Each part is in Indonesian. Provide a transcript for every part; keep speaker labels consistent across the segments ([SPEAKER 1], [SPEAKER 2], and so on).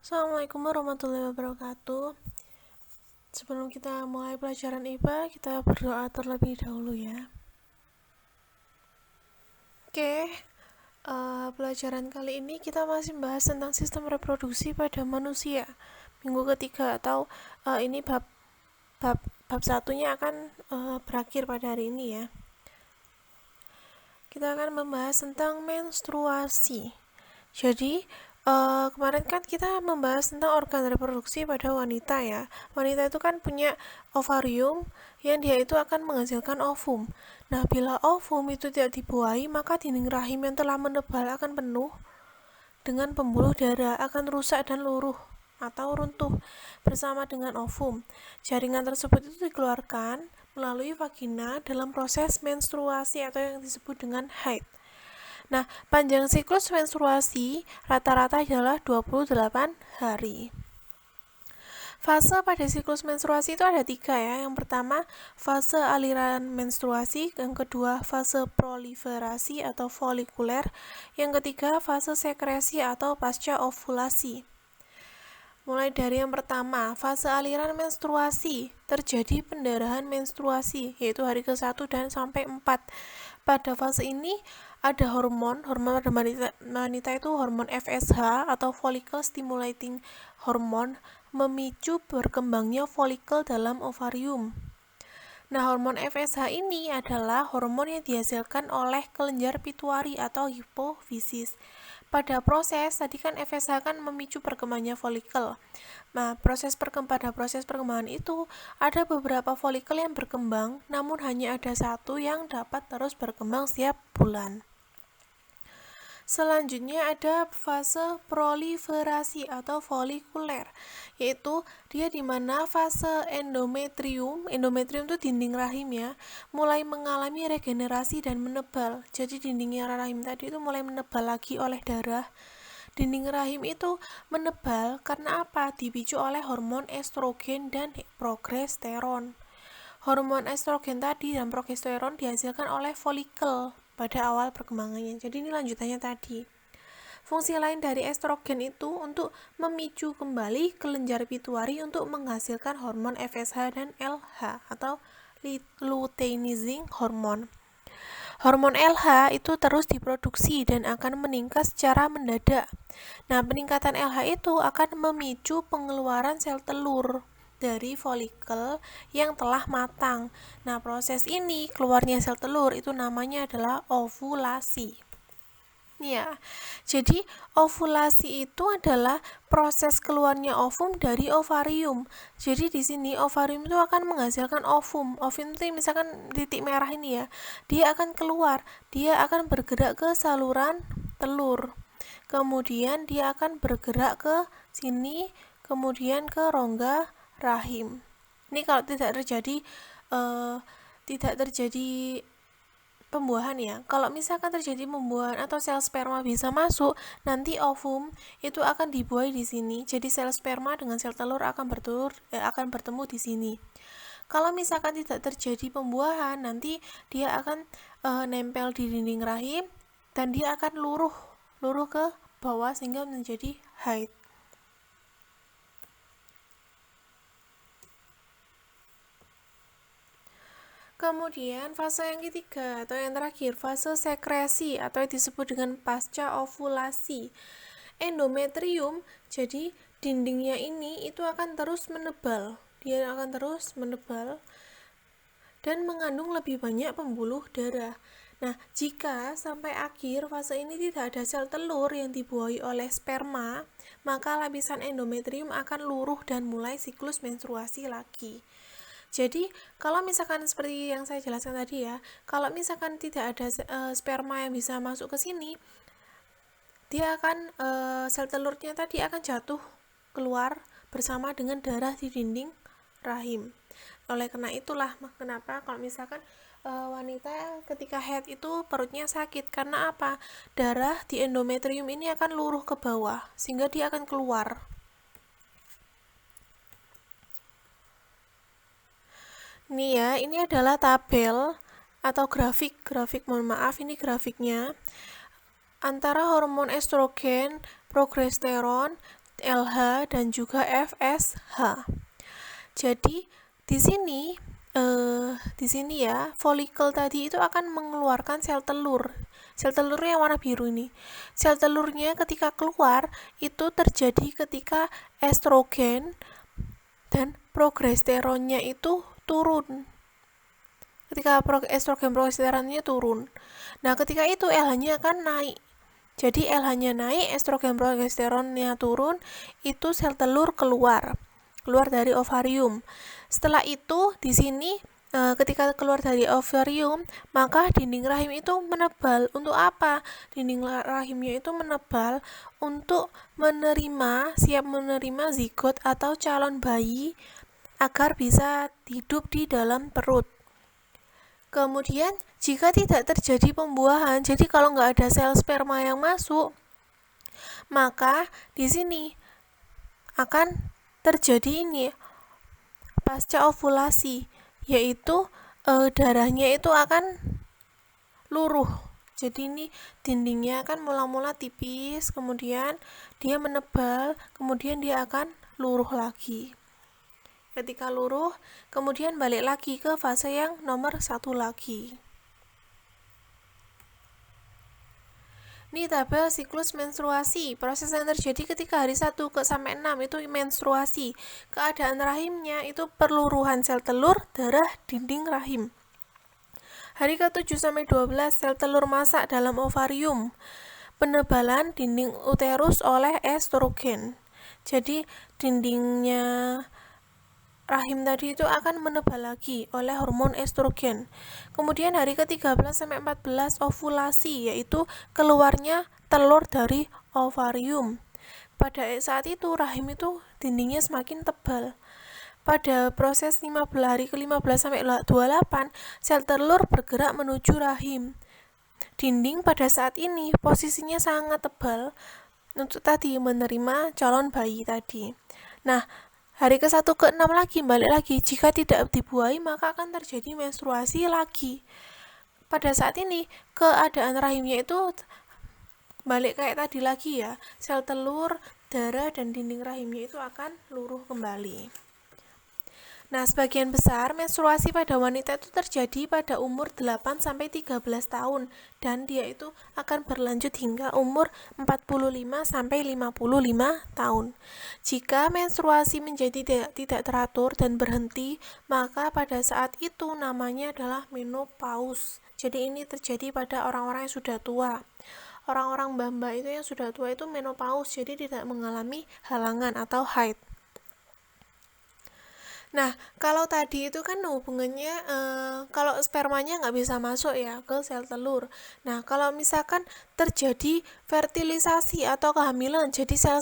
[SPEAKER 1] Assalamualaikum warahmatullahi wabarakatuh. Sebelum kita mulai pelajaran IPA, kita berdoa terlebih dahulu ya. Oke, pelajaran kali ini kita masih membahas tentang sistem reproduksi pada manusia. Minggu ketiga atau ini bab satunya akan berakhir pada hari ini ya. Kita akan membahas tentang menstruasi. Jadi kemarin kan kita membahas tentang organ reproduksi pada wanita ya. Wanita itu kan punya ovarium yang dia itu akan menghasilkan ovum. Nah, bila ovum itu tidak dibuahi, maka dinding rahim yang telah menebal akan penuh dengan pembuluh darah, akan rusak dan luruh atau runtuh bersama dengan ovum. Jaringan tersebut itu dikeluarkan melalui vagina dalam proses menstruasi atau yang disebut dengan haid. Nah, panjang siklus menstruasi rata-rata adalah 28 hari. Fase pada siklus menstruasi itu ada 3 ya. Yang pertama, fase aliran menstruasi. Yang kedua, fase proliferasi atau folikuler. Yang ketiga, fase sekresi atau pasca ovulasi. Mulai dari yang pertama, fase aliran menstruasi, terjadi pendarahan menstruasi, yaitu hari ke-1 dan sampai 4. Pada fase ini ada hormon pada wanita itu hormon FSH atau follicle stimulating hormone memicu berkembangnya folikel dalam ovarium. Nah, hormon FSH ini adalah hormon yang dihasilkan oleh kelenjar pituitari atau hipofisis. Pada proses tadi kan FSH kan memicu perkembangannya folikel. Nah, pada proses perkembangan itu ada beberapa folikel yang berkembang, namun hanya ada satu yang dapat terus berkembang setiap bulan. Selanjutnya ada fase proliferasi atau folikuler, yaitu dia di mana fase endometrium itu dinding rahim ya, mulai mengalami regenerasi dan menebal. Jadi dinding rahim tadi itu mulai menebal lagi oleh darah. Dinding rahim itu menebal karena apa? Dipicu oleh hormon estrogen dan progesteron. Hormon estrogen tadi dan progesteron dihasilkan oleh folikel pada awal perkembangannya. Jadi ini lanjutannya tadi. Fungsi lain dari estrogen itu untuk memicu kembali kelenjar pituitari untuk menghasilkan hormon FSH dan LH atau luteinizing hormone. Hormon LH itu terus diproduksi dan akan meningkat secara mendadak. Nah, peningkatan LH itu akan memicu pengeluaran sel telur dari folikel yang telah matang. Nah, proses ini keluarnya sel telur itu namanya adalah ovulasi. Ya, jadi ovulasi itu adalah proses keluarnya ovum dari ovarium. Jadi di sini ovarium itu akan menghasilkan ovum. Ovum itu misalkan titik merah ini ya, dia akan keluar, dia akan bergerak ke saluran telur. Kemudian dia akan bergerak ke sini, kemudian ke rongga rahim. Ini kalau tidak terjadi pembuahan ya. Kalau misalkan terjadi pembuahan atau sel sperma bisa masuk, nanti ovum itu akan dibuahi di sini. Jadi sel sperma dengan sel telur akan bertemu di sini. Kalau misalkan tidak terjadi pembuahan, nanti dia akan nempel di dinding rahim dan dia akan luruh ke bawah sehingga menjadi haid. Kemudian fase yang ketiga atau yang terakhir, fase sekresi atau yang disebut dengan pasca ovulasi. Endometrium, jadi dindingnya ini itu akan terus menebal. Dia akan terus menebal dan mengandung lebih banyak pembuluh darah. Nah, jika sampai akhir fase ini tidak ada sel telur yang dibuahi oleh sperma, maka lapisan endometrium akan luruh dan mulai siklus menstruasi lagi. Jadi, kalau misalkan seperti yang saya jelaskan tadi ya, kalau misalkan tidak ada sperma yang bisa masuk ke sini, dia akan sel telurnya tadi akan jatuh keluar bersama dengan darah di dinding rahim. Oleh karena itulah kenapa kalau misalkan wanita ketika haid itu perutnya sakit, karena apa? Darah di endometrium ini akan luruh ke bawah sehingga dia akan keluar. Ini ya, ini adalah tabel atau grafik, mohon maaf, ini grafiknya antara hormon estrogen, progesteron, LH dan juga FSH. Jadi di sini ya, folikel tadi itu akan mengeluarkan sel telur. Sel telurnya yang warna biru ini. Sel telurnya ketika keluar itu terjadi ketika estrogen dan progesteronnya itu turun. Ketika estrogen progesteronnya turun. Nah, ketika itu LH-nya akan naik. Jadi LH-nya naik, estrogen progesteronnya turun, itu sel telur keluar dari ovarium. Setelah itu di sini ketika keluar dari ovarium, maka dinding rahim itu menebal. Untuk apa? Dinding rahimnya itu menebal untuk siap menerima zigot atau calon bayi agar bisa hidup di dalam perut. Kemudian jika tidak terjadi pembuahan, jadi kalau nggak ada sel sperma yang masuk, maka di sini akan terjadi ini pasca ovulasi, yaitu darahnya itu akan luruh. Jadi ini dindingnya akan mula-mula tipis, kemudian dia menebal, kemudian dia akan luruh lagi. Ketika luruh, kemudian balik lagi ke fase yang nomor 1 lagi. Ini tabel siklus menstruasi. Proses yang terjadi ketika hari 1 sampai 6 itu menstruasi. Keadaan rahimnya itu perluruhan sel telur, darah, dinding rahim. Hari ke-7 sampai 12 sel telur masak dalam ovarium. Penebalan dinding uterus oleh estrogen. Jadi dindingnya rahim tadi itu akan menebal lagi oleh hormon estrogen. Kemudian hari ke-13 sampai 14 ovulasi, yaitu keluarnya telur dari ovarium. Pada saat itu rahim itu dindingnya semakin tebal. Pada proses hari ke-15 sampai 28, sel telur bergerak menuju rahim. Dinding pada saat ini posisinya sangat tebal untuk tadi menerima calon bayi tadi. Nah, hari ke-1 ke-6 lagi, balik lagi. Jika tidak dibuahi, maka akan terjadi menstruasi lagi. Pada saat ini, keadaan rahimnya itu balik kayak tadi lagi ya. Sel telur, darah, dan dinding rahimnya itu akan luruh kembali. Nah, sebagian besar menstruasi pada wanita itu terjadi pada umur 8-13 tahun dan dia itu akan berlanjut hingga umur 45-55 tahun. Jika menstruasi menjadi tidak teratur dan berhenti, maka pada saat itu namanya adalah menopause. Jadi ini terjadi pada orang-orang yang sudah tua. Orang-orang mbak-mbak itu yang sudah tua itu menopause, jadi tidak mengalami halangan atau haid. Nah, kalau tadi itu kan hubungannya kalau spermanya nggak bisa masuk ya ke sel telur. Nah, kalau misalkan terjadi fertilisasi atau kehamilan, jadi sel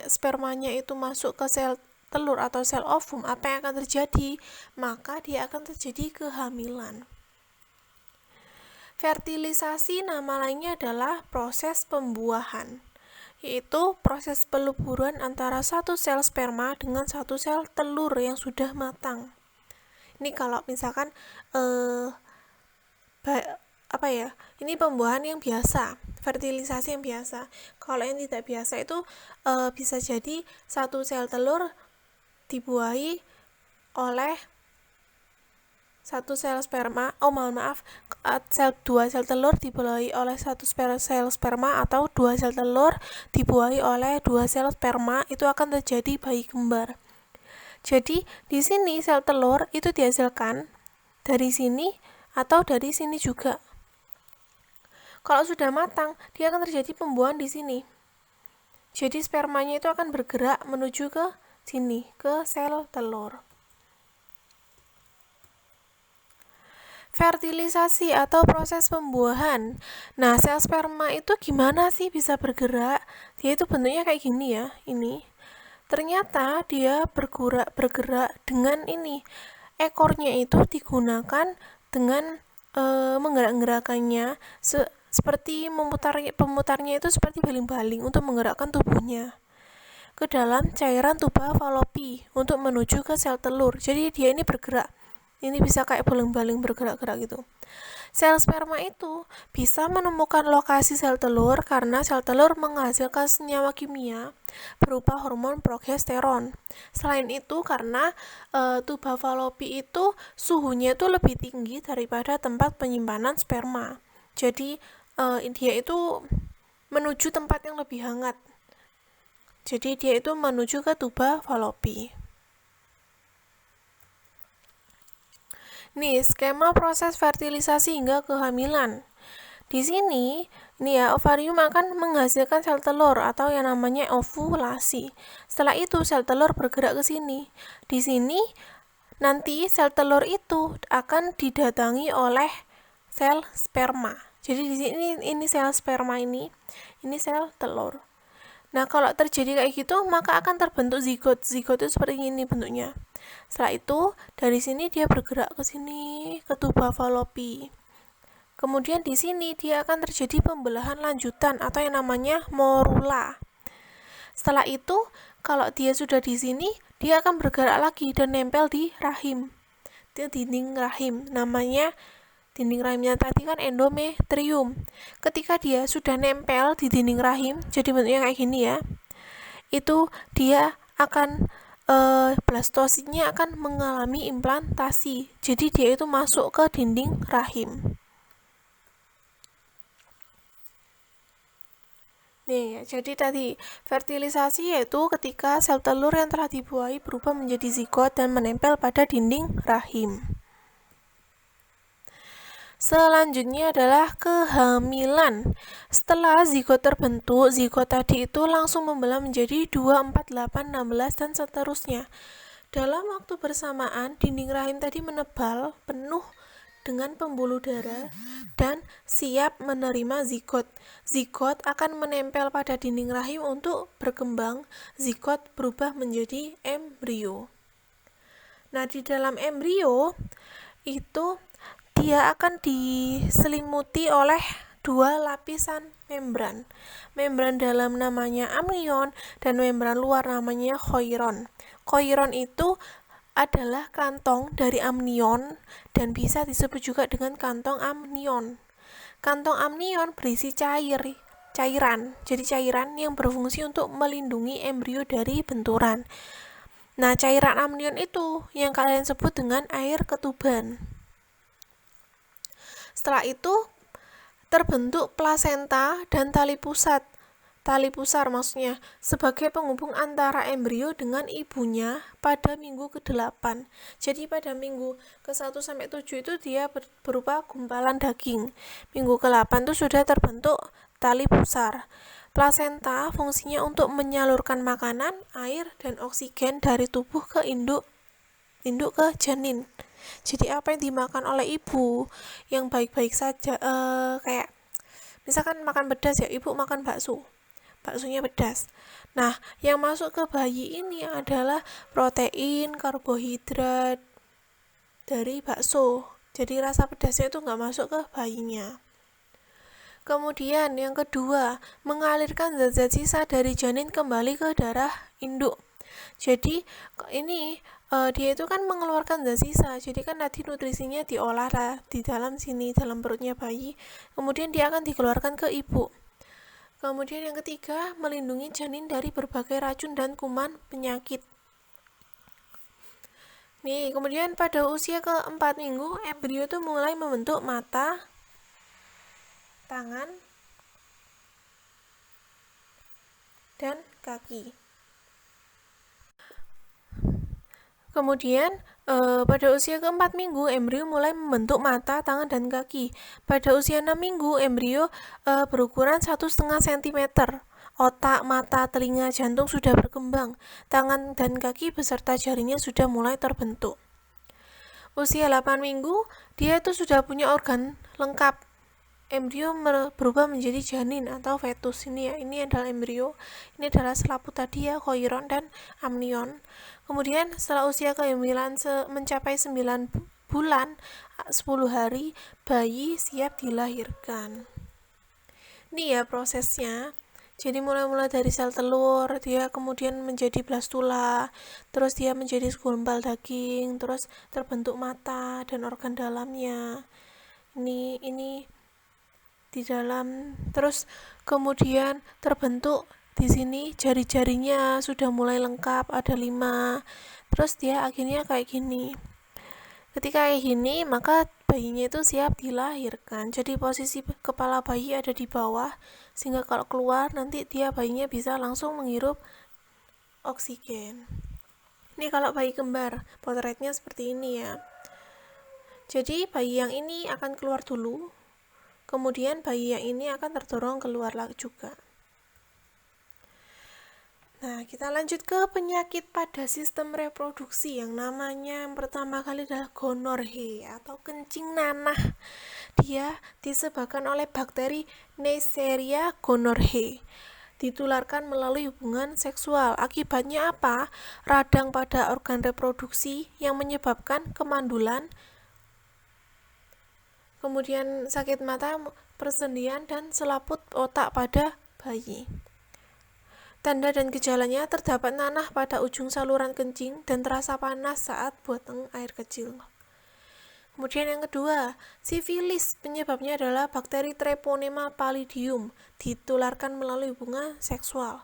[SPEAKER 1] spermanya itu masuk ke sel telur atau sel ovum, apa yang akan terjadi? Maka dia akan terjadi kehamilan. Fertilisasi nama lainnya adalah proses pembuahan, yaitu proses peluburan antara satu sel sperma dengan satu sel telur yang sudah matang. Ini kalau misalkan ini pembuahan yang biasa, fertilisasi yang biasa. Kalau yang tidak biasa itu bisa jadi satu sel telur dibuahi oleh satu sel sperma, dua sel telur dibuahi oleh satu sel sperma atau dua sel telur dibuahi oleh dua sel sperma, itu akan terjadi bayi kembar. Jadi di sini sel telur itu dihasilkan dari sini atau dari sini juga. Kalau sudah matang, dia akan terjadi pembuahan di sini. Jadi spermanya itu akan bergerak menuju ke sini, ke sel telur. Fertilisasi atau proses pembuahan. Nah, sel sperma itu gimana sih bisa bergerak? Dia itu bentuknya kayak gini ya, ini. Ternyata dia bergerak dengan ini. Ekornya itu digunakan dengan menggerak-gerakannya seperti pemutarnya itu seperti baling-baling untuk menggerakkan tubuhnya ke dalam cairan tuba Fallopi untuk menuju ke sel telur. Jadi dia ini bergerak Ini bisa kayak baling-baling bergerak-gerak gitu. Sel sperma itu bisa menemukan lokasi sel telur karena sel telur menghasilkan senyawa kimia berupa hormon progesteron. Selain itu karena tuba Fallopi itu suhunya itu lebih tinggi daripada tempat penyimpanan sperma. Jadi dia itu menuju tempat yang lebih hangat. Jadi dia itu menuju ke tuba Fallopi. Nih, skema proses fertilisasi hingga kehamilan. Di sini, ovarium akan menghasilkan sel telur atau yang namanya ovulasi. Setelah itu, sel telur bergerak ke sini. Di sini, nanti sel telur itu akan didatangi oleh sel sperma. Jadi di sini ini sel sperma ini sel telur. Nah, kalau terjadi kayak gitu, maka akan terbentuk zigot. Zigot itu seperti ini bentuknya. Setelah itu, dari sini dia bergerak ke sini, ke tuba Fallopi. Kemudian di sini dia akan terjadi pembelahan lanjutan atau yang namanya morula. Setelah itu, kalau dia sudah di sini, dia akan bergerak lagi dan nempel di rahim. Itu dinding rahim. Namanya dinding rahimnya tadi kan endometrium. Ketika dia sudah nempel di dinding rahim, jadi bentuknya kayak gini ya. Itu dia akan blastosinya akan mengalami implantasi. Jadi dia itu masuk ke dinding rahim. Nih, jadi tadi fertilisasi yaitu ketika sel telur yang telah dibuahi berubah menjadi zigot dan menempel pada dinding rahim. Selanjutnya adalah kehamilan. Setelah zigot terbentuk, zigot tadi itu langsung membelah menjadi 2, 4, 8, 16, dan seterusnya. Dalam waktu bersamaan, dinding rahim tadi menebal, penuh dengan pembuluh darah, dan siap menerima zigot. Zigot akan menempel pada dinding rahim untuk berkembang. Zigot berubah menjadi embrio. Nah, di dalam embrio itu dia akan diselimuti oleh 2 lapisan membran. Membran dalam namanya amnion dan membran luar namanya choiron. Choiron itu adalah kantong dari amnion dan bisa disebut juga dengan kantong amnion. Kantong amnion berisi cairan. Jadi cairan yang berfungsi untuk melindungi embrio dari benturan. Nah, cairan amnion itu yang kalian sebut dengan air ketuban. Setelah itu terbentuk plasenta dan tali pusat. Tali pusar maksudnya sebagai penghubung antara embrio dengan ibunya pada minggu ke-8. Jadi pada minggu ke-1 sampai 7 itu dia berupa gumpalan daging. Minggu ke-8 itu sudah terbentuk tali pusar. Plasenta fungsinya untuk menyalurkan makanan, air, dan oksigen dari tubuh ke induk ke janin. Jadi apa yang dimakan oleh ibu yang baik-baik saja, kayak misalkan makan pedas ya, ibu makan baksonya pedas. Nah, yang masuk ke bayi ini adalah protein, karbohidrat dari bakso. Jadi rasa pedasnya itu nggak masuk ke bayinya. Kemudian yang kedua, mengalirkan zat-zat sisa dari janin kembali ke darah induk. Jadi ini dia itu kan mengeluarkan zat sisa. Jadi kan tadi nutrisinya diolah di dalam sini, dalam perutnya bayi. Kemudian dia akan dikeluarkan ke ibu. Kemudian yang ketiga, melindungi janin dari berbagai racun dan kuman penyakit. Nih, kemudian pada usia ke-4 minggu, embrio itu mulai membentuk mata, tangan, dan kaki. Kemudian pada usia ke-4 minggu, embrio mulai membentuk mata, tangan, dan kaki. Pada usia 6 minggu, embrio berukuran 1,5 cm. Otak, mata, telinga, jantung sudah berkembang. Tangan dan kaki beserta jarinya sudah mulai terbentuk. Usia 8 minggu, dia itu sudah punya organ lengkap. Embrio berubah menjadi janin atau fetus. Ini adalah embrio. Ini adalah selaput tadi ya, choiron dan amnion. Kemudian setelah usia kehamilan mencapai 9 bulan 10 hari, bayi siap dilahirkan. Ini ya prosesnya. Jadi mulai dari sel telur, dia kemudian menjadi blastula, terus dia menjadi segumpal daging, terus terbentuk mata dan organ dalamnya. Ini di dalam, terus kemudian terbentuk di sini jari-jarinya sudah mulai lengkap, ada 5. Terus dia akhirnya kayak gini. Ketika kayak gini, maka bayinya itu siap dilahirkan. Jadi posisi kepala bayi ada di bawah, sehingga kalau keluar nanti bayinya bisa langsung menghirup oksigen. Ini kalau bayi kembar, potretnya seperti ini ya. Jadi bayi yang ini akan keluar dulu, kemudian bayi yang ini akan terdorong keluar juga. Nah, kita lanjut ke penyakit pada sistem reproduksi yang namanya yang pertama kali adalah gonorrhea atau kencing nanah. Dia disebabkan oleh bakteri Neisseria gonorrhoeae. Ditularkan melalui hubungan seksual. Akibatnya apa? Radang pada organ reproduksi yang menyebabkan kemandulan, kemudian sakit mata, persendian, dan selaput otak pada bayi. Tanda dan gejalanya terdapat nanah pada ujung saluran kencing dan terasa panas saat buang air kecil. Kemudian yang kedua, sifilis. Penyebabnya adalah bakteri Treponema pallidum, ditularkan melalui hubungan seksual.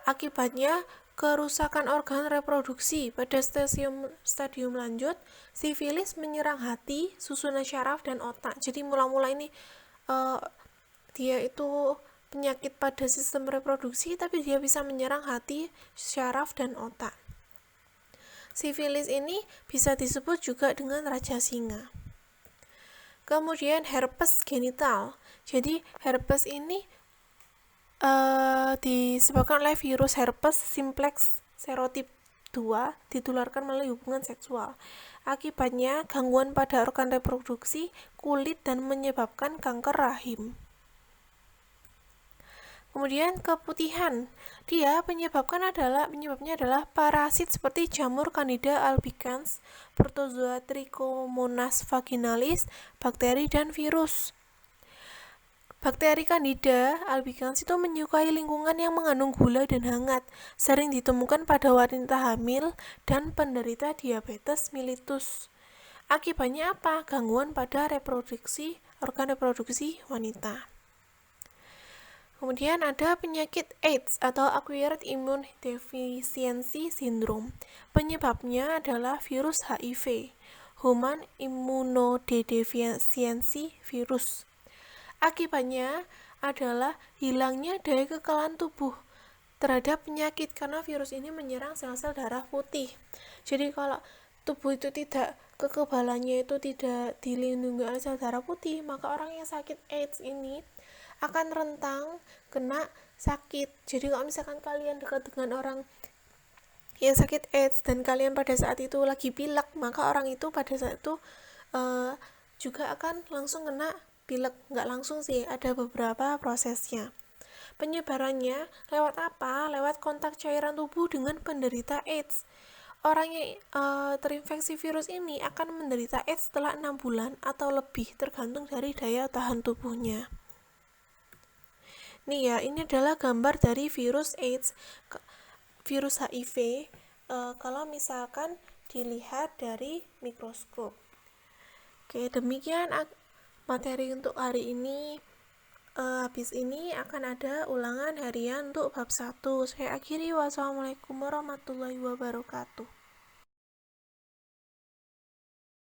[SPEAKER 1] Akibatnya kerusakan organ reproduksi. Pada stadium lanjut, sifilis menyerang hati, susunan syaraf, dan otak. Jadi mula-mula ini dia itu penyakit pada sistem reproduksi, tapi dia bisa menyerang hati, syaraf, dan otak. Sifilis ini bisa disebut juga dengan raja singa. Kemudian herpes genital. Jadi herpes ini disebabkan oleh virus herpes simplex serotip 2, ditularkan melalui hubungan seksual. Akibatnya gangguan pada organ reproduksi, kulit, dan menyebabkan kanker rahim. Kemudian keputihan, penyebabnya adalah parasit seperti jamur Candida albicans, protozoa Trichomonas vaginalis, bakteri, dan virus. Bakteri Candida albicans itu menyukai lingkungan yang mengandung gula dan hangat, sering ditemukan pada wanita hamil dan penderita diabetes mellitus. Akibatnya apa? Gangguan pada organ reproduksi wanita. Kemudian ada penyakit AIDS atau Acquired Immune Deficiency Syndrome. Penyebabnya adalah virus HIV, Human Immunodeficiency Virus. Akibatnya adalah hilangnya daya kekebalan tubuh terhadap penyakit karena virus ini menyerang sel-sel darah putih. Jadi kalau tubuh itu kekebalannya itu tidak dilindungi oleh sel darah putih, maka orang yang sakit AIDS ini akan rentang kena sakit. Jadi kalau misalkan kalian dekat dengan orang yang sakit AIDS dan kalian pada saat itu lagi pilek, maka orang itu pada saat itu juga akan langsung kena pilek. Nggak langsung sih, ada beberapa prosesnya. Penyebarannya lewat apa? Lewat kontak cairan tubuh dengan penderita AIDS. Orang yang terinfeksi virus ini akan menderita AIDS setelah 6 bulan atau lebih, tergantung dari daya tahan tubuhnya. Nih ya, ini adalah gambar dari virus AIDS, virus HIV, kalau misalkan dilihat dari mikroskop. Oke, demikian materi untuk hari ini. Habis ini akan ada ulangan harian untuk bab 1. Saya akhiri, wassalamualaikum warahmatullahi wabarakatuh.